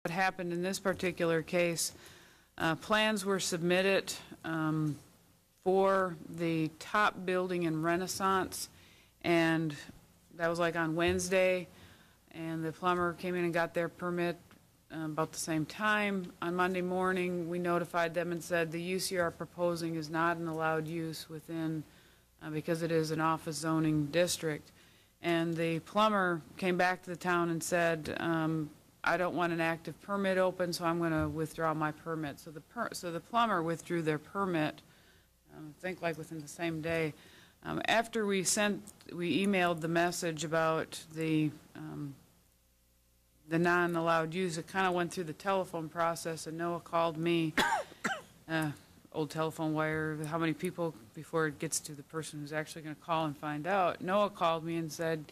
What happened in this particular case, plans were submitted for the top building in Renaissance, and that was like on Wednesday, and the plumber came in and got their permit about the same time. On Monday morning, we notified them and said the use you are proposing is not an allowed use within, because it is an office zoning district. And the plumber came back to the town and said, I don't want an active permit open, so I'm going to withdraw my permit. So the plumber withdrew their permit, I think like within the same day. After we emailed the message about the non-allowed use, it kind of went through the telephone process, and Noah called me, old telephone wire, how many people before it gets to the person who's actually going to call and find out. Noah called me and said,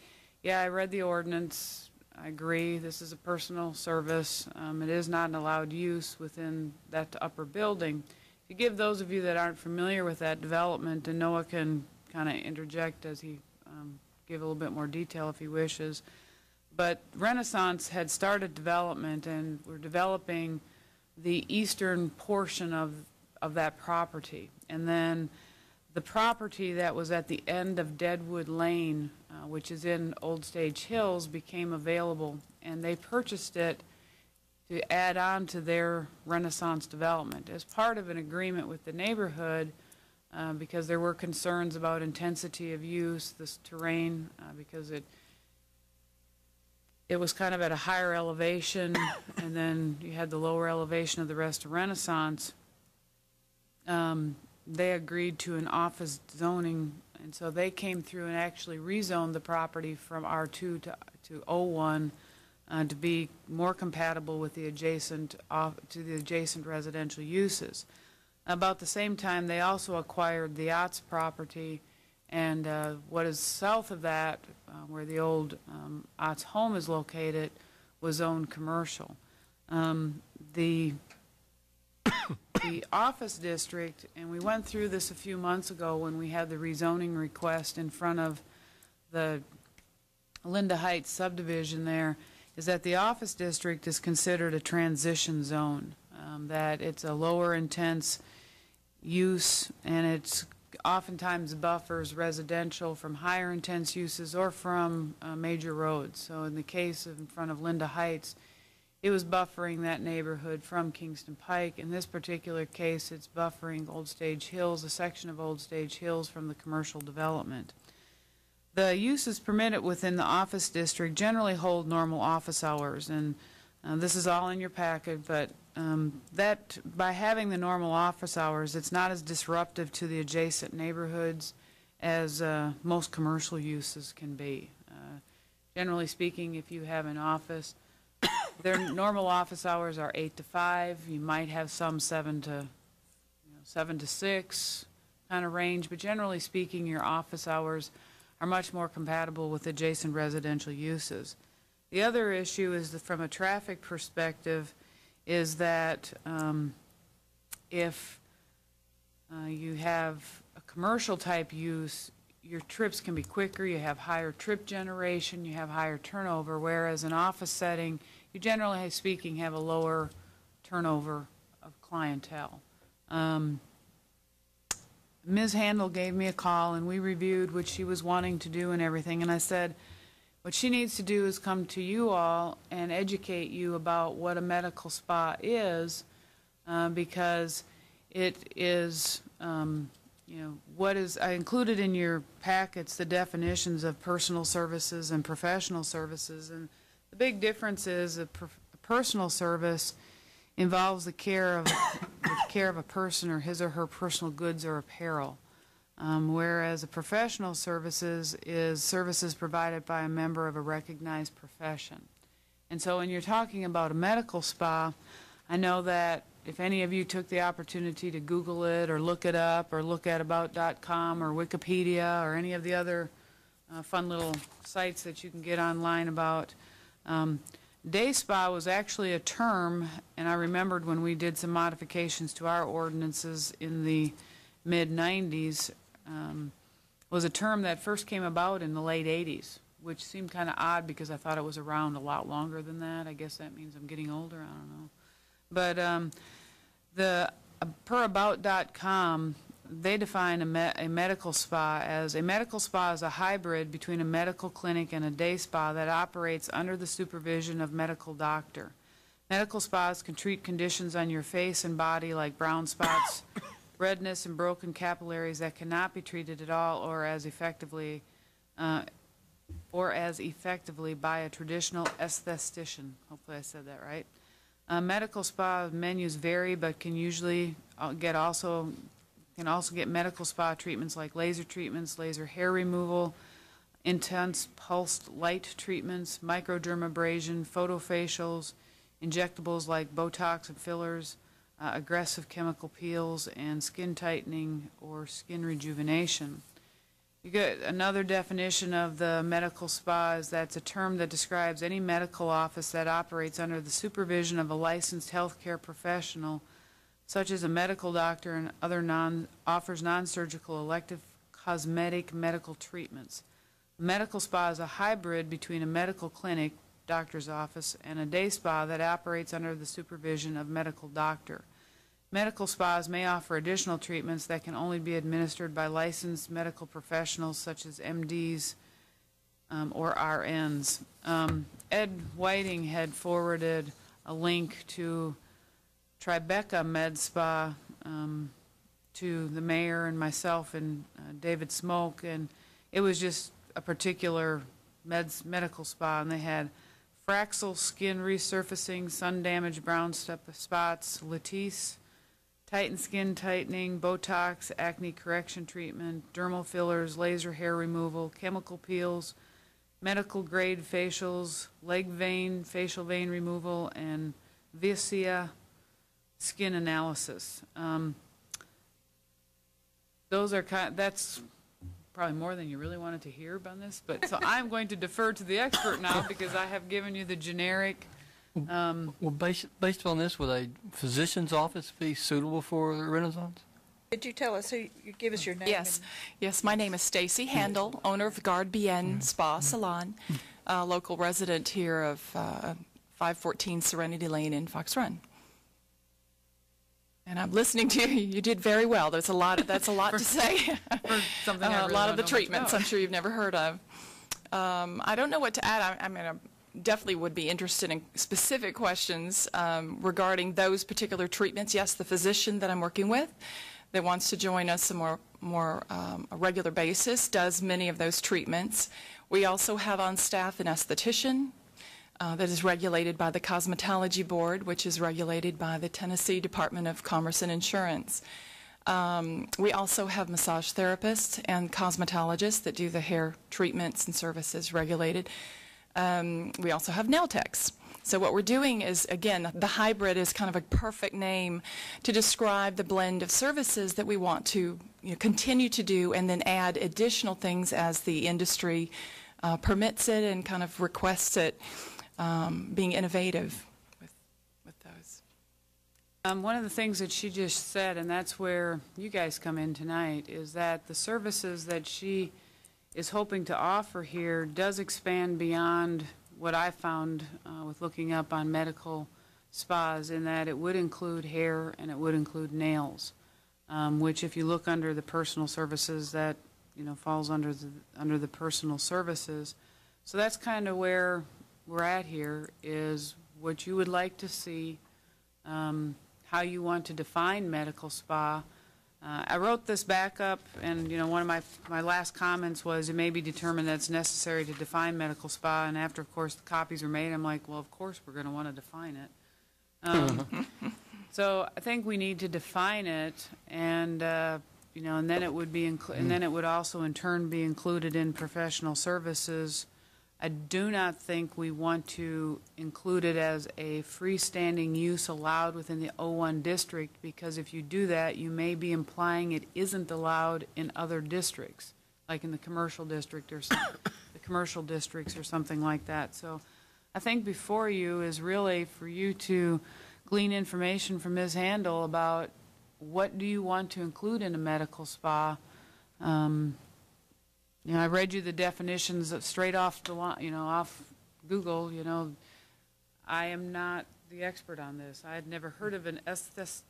yeah, I read the ordinance. I agree, this is a personal service. It is not an allowed use within that upper building. To give those of you that aren't familiar with that development, and Noah can kind of interject as he give a little bit more detail if he wishes, but Renaissance had started development, and we're developing the eastern portion of that property. And then the property that was at the end of Deadwood Lane, which is in Old Stage Hills, became available, and they purchased it to add on to their Renaissance development as part of an agreement with the neighborhood, because there were concerns about intensity of use, this terrain, because it was kind of at a higher elevation, and then you had the lower elevation of the rest of Renaissance. They agreed to an office zoning, and so they came through and actually rezoned the property from R2 to O1 to be more compatible with the adjacent residential uses. About the same time, they also acquired the Otts property, and what is south of that, where the old Otts home is located, was zoned commercial. The office district, and we went through this a few months ago when we had the rezoning request in front of the Linda Heights subdivision there, is that the office district is considered a transition zone, that it's a lower intense use, and it's oftentimes buffers residential from higher intense uses or from major roads. So in the case of in front of Linda Heights, it was buffering that neighborhood from Kingston Pike. In this particular case, it's buffering Old Stage Hills, a section of Old Stage Hills from the commercial development. The uses permitted within the office district generally hold normal office hours, and this is all in your packet, but that by having the normal office hours, it's not as disruptive to the adjacent neighborhoods as most commercial uses can be. Generally speaking, if you have an office, their normal office hours are 8 to 5. You might have some 7 to 6 kind of range, but generally speaking, your office hours are much more compatible with adjacent residential uses. The other issue is that from a traffic perspective is that if you have a commercial type use, your trips can be quicker, you have higher trip generation, you have higher turnover, whereas an office setting, you generally speaking have a lower turnover of clientele. Ms. Handel gave me a call, and we reviewed what she was wanting to do and everything, and I said what she needs to do is come to you all and educate you about what a medical spa is, because it is I included in your packets the definitions of personal services and professional services, and the big difference is a personal service involves the care of a person or his or her personal goods or apparel, whereas a professional services is services provided by a member of a recognized profession. And so when you're talking about a medical spa, I know that if any of you took the opportunity to Google it or look it up or look at about.com or Wikipedia or any of the other fun little sites that you can get online about, day spa was actually a term, and I remembered when we did some modifications to our ordinances in the mid-90s, was a term that first came about in the late 80s. which seemed kind of odd because I thought it was around a lot longer than that. I guess that means I'm getting older. I don't know. But per about.com, they define a medical spa as a medical spa is a hybrid between a medical clinic and a day spa that operates under the supervision of medical doctor. Medical spas can treat conditions on your face and body like brown spots, redness, and broken capillaries that cannot be treated at all or as effectively by a traditional esthetician. Hopefully I said that right. Medical spa menus vary, but can usually also get medical spa treatments like laser treatments, laser hair removal, intense pulsed light treatments, microdermabrasion, photofacials, injectables like Botox and fillers, aggressive chemical peels, and skin tightening or skin rejuvenation. You get another definition of the medical spa is that's a term that describes any medical office that operates under the supervision of a licensed healthcare professional, such as a medical doctor and offers non-surgical elective cosmetic medical treatments. A medical spa is a hybrid between a medical clinic, doctor's office, and a day spa that operates under the supervision of medical doctor. Medical spas may offer additional treatments that can only be administered by licensed medical professionals such as MDs or RNs. Ed Whiting had forwarded a link to Tribeca Med Spa to the mayor and myself and David Smoke, and it was just a particular medical spa, and they had Fraxel skin resurfacing, sun-damaged brown spots, Latisse, Tighten skin tightening, Botox, acne correction treatment, dermal fillers, laser hair removal, chemical peels, medical grade facials, leg vein, facial vein removal, and Viscia skin analysis. That's probably more than you really wanted to hear about this, but so I'm going to defer to the expert now because I have given you the generic. Well, based on this, would a physician's office be suitable for the Renaissance? Could you tell us you give us your name? Yes, yes. My name is Stacy Handel, owner of Guard Bien Spa Salon, local resident here of 514 Serenity Lane in Fox Run. And I'm listening to you. You did very well. That's a lot to say. For something I really a lot of the don't know much treatments about. I'm sure you've never heard of. I don't know what to add. I mean, I definitely would be interested in specific questions regarding those particular treatments. Yes, the physician that I'm working with that wants to join us on a regular basis does many of those treatments. We also have on staff an esthetician that is regulated by the Cosmetology Board, which is regulated by the Tennessee Department of Commerce and Insurance. We also have massage therapists and cosmetologists that do the hair treatments and services regulated. We also have nail techs. So what we're doing is, again, the hybrid is kind of a perfect name to describe the blend of services that we want to continue to do and then add additional things as the industry permits it and kind of requests it, being innovative with those. One of the things that she just said, and that's where you guys come in tonight, is that the services that she is hoping to offer here does expand beyond what I found with looking up on medical spas, in that it would include hair and it would include nails, which if you look under the personal services, that falls under the personal services. So that's kind of where we're at here, is what you would like to see, how you want to define medical spa. I wrote this back up, and one of my last comments was it may be determined that it's necessary to define medical spa, and after, of course, the copies were made, I'm like, well, of course we're going to want to define it. So I think we need to define it, and and then it would be and then it would also in turn be included in professional services. I do not think we want to include it as a freestanding use allowed within the O1 district, because if you do that, you may be implying it isn't allowed in other districts, like in the commercial district or the commercial districts or something like that. So I think before you is really for you to glean information from Ms. Handel about what do you want to include in a medical spa. I read you the definitions straight off the line, off Google. I am not the expert on this. I had never heard of an esthetician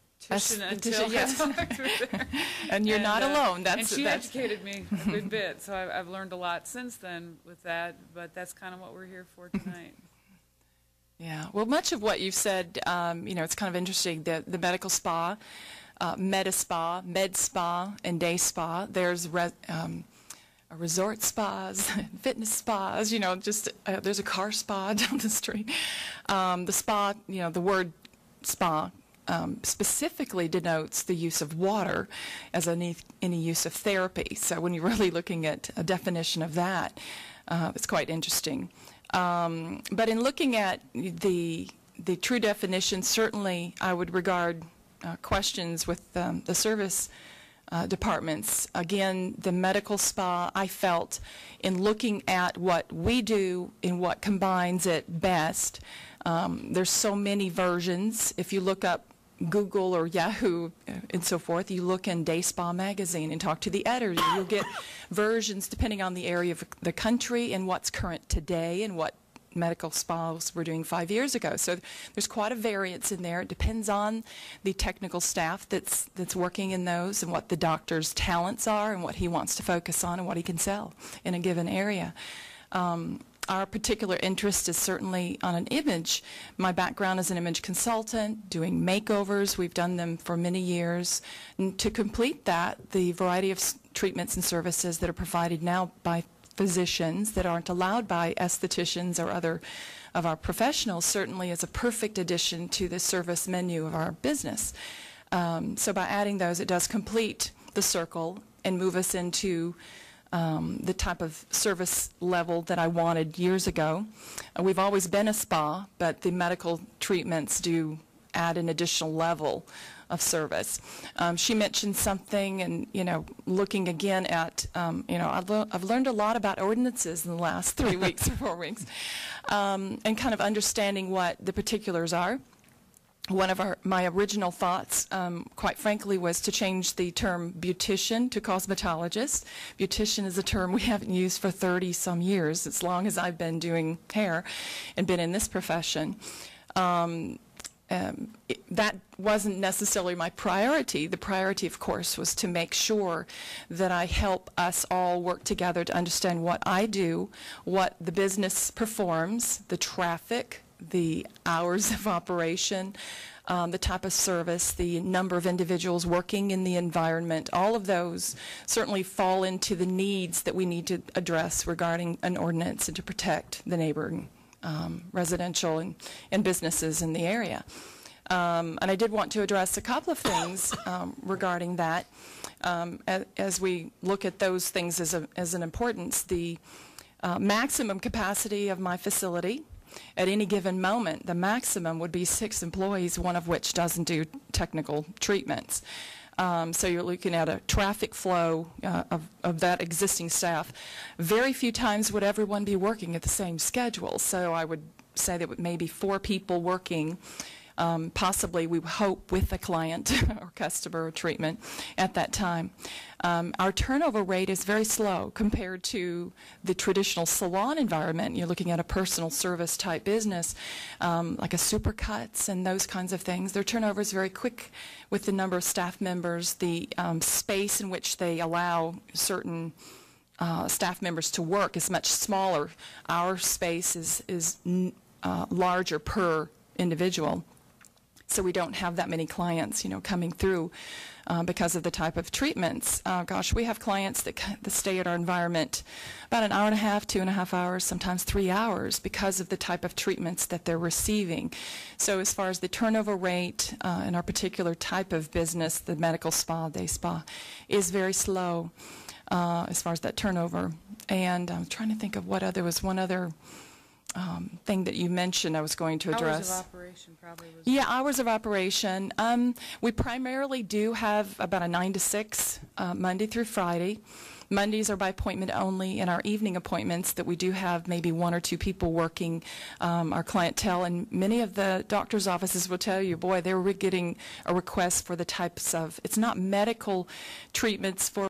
until yes. I talked with her. And you're not alone. And she educated me a good bit, so I've learned a lot since then with that, but that's kind of what we're here for tonight. Yeah, well, much of what you've said, it's kind of interesting, the medical spa, medi spa, med spa, and day spa. There's resort spas, fitness spas, there's a car spa down the street. The spa, the word spa specifically denotes the use of water as any use of therapy. So when you're really looking at a definition of that, it's quite interesting. But in looking at the true definition, certainly I would regard questions with the service departments. Again, the medical spa, I felt, in looking at what we do and what combines it best, there's so many versions. If you look up Google or Yahoo and so forth, you look in Day Spa magazine and talk to the editor, you'll get versions depending on the area of the country and what's current today and what medical spas were doing 5 years ago. So there's quite a variance in there. It depends on the technical staff that's working in those and what the doctor's talents are and what he wants to focus on and what he can sell in a given area. Our particular interest is certainly on an image. My background is an image consultant, doing makeovers. We've done them for many years. And to complete that, the variety of treatments and services that are provided now by physicians that aren't allowed by estheticians or other of our professionals certainly is a perfect addition to the service menu of our business. So by adding those, it does complete the circle and move us into the type of service level that I wanted years ago. We've always been a spa, but the medical treatments do add an additional level of service. She mentioned something, and looking again at, I've learned a lot about ordinances in the last 3 weeks or 4 weeks, and kind of understanding what the particulars are. One of my original thoughts, quite frankly, was to change the term beautician to cosmetologist. Beautician is a term we haven't used for 30-some years, as long as I've been doing hair and been in this profession. That wasn't necessarily my priority. The priority, of course, was to make sure that I help us all work together to understand what I do, what the business performs, the traffic, the hours of operation, the type of service, the number of individuals working in the environment. All of those certainly fall into the needs that we need to address regarding an ordinance and to protect the neighboring residential and businesses in the area. And I did want to address a couple of things regarding that as we look at those things as an importance. The maximum capacity of my facility at any given moment, the maximum would be 6 employees, one of which doesn't do technical treatments. So you're looking at a traffic flow of that existing staff. Very few times would everyone be working at the same schedule. So I would say that maybe 4 people working, possibly we hope with a client or customer treatment at that time. Our turnover rate is very slow compared to the traditional salon environment. You're looking at a personal service type business, like a Supercuts and those kinds of things. Their turnover is very quick with the number of staff members, the space in which they allow certain staff members to work is much smaller. Our space is larger per individual. So we don't have that many clients, coming through because of the type of treatments. Gosh, we have clients that stay at our environment about an hour and a half, 2.5 hours, sometimes 3 hours because of the type of treatments that they're receiving. So as far as the turnover rate in our particular type of business, the medical spa, day spa, is very slow as far as that turnover. And I'm trying to think of one other thing that you mentioned I was going to address. Hours of operation probably was. Yeah, hours of operation. We primarily do have about a 9 to 6 Monday through Friday. Mondays are by appointment only, and our evening appointments that we do have maybe 1 or 2 people working our clientele, and many of the doctor's offices will tell you, boy, they're getting a request for the types of, it's not medical treatments for